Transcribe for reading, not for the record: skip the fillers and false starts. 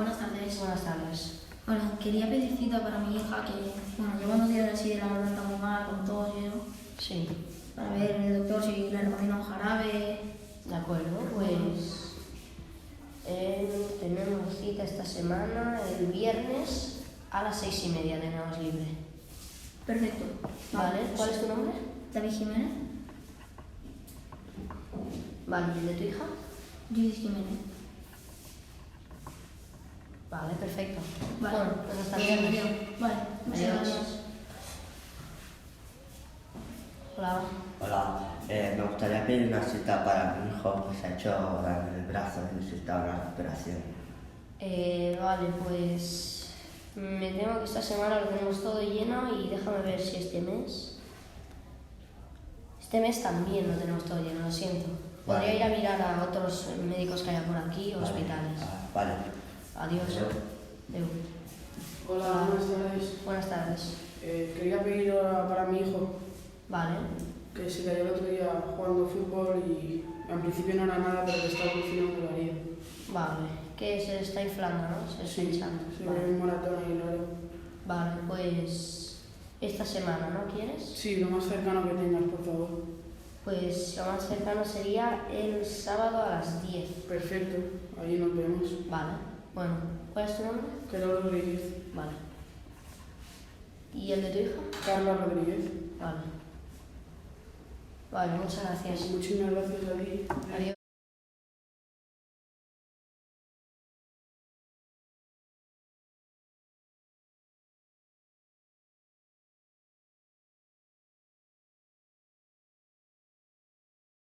buenas tardes. Buenas tardes. Hola, quería pedir cita para mi hija que, lleva unos días así de la garganta muy mal, con tos y eso, Sí, para ver el doctor si le recomienda un jarabe. de acuerdo. Pues tenemos cita esta semana, el viernes a las 6:30 tenemos libre. Perfecto. Vale, ¿cuál es tu nombre? David Jiménez. Vale, ¿y el de tu hija? Judith Jiménez. Vale, perfecto. Vale. Bueno, pues hasta el Bien, viernes. bien. Vale, muchas Adiós. gracias. Hola. Hola, me gustaría pedir una cita para mi hijo que se ha hecho daño en el brazo y necesita una operación. Vale, pues me temo que esta semana lo tenemos todo lleno y déjame ver si este mes... Este mes también lo tenemos todo lleno, lo siento. Podría Vale. ir a mirar a otros médicos que haya por aquí o Vale. hospitales. Vale. Adiós. Adiós. Adeu. Hola, buenas tardes. Buenas tardes. Quería pedir hora para mi hijo, Vale. que se cayó el otro día jugando fútbol y en principio no era nada, pero que estaba evolucionando la herida. Vale. Que se está inflando, ¿no? Se está hinchando. Se Vale. ve un maratón ahí, claro. Vale, pues esta semana, ¿no quieres? Sí, lo más cercano que tengas, por favor. Pues lo más cercano sería el sábado a las 10. Perfecto, ahí nos vemos. Vale. Bueno, ¿cuál es tu nombre? Carlos Rodríguez. Vale. ¿Y el de tu hija? Carla Rodríguez. Vale. Vale, muchas gracias. Muchísimas gracias a ti. Adiós.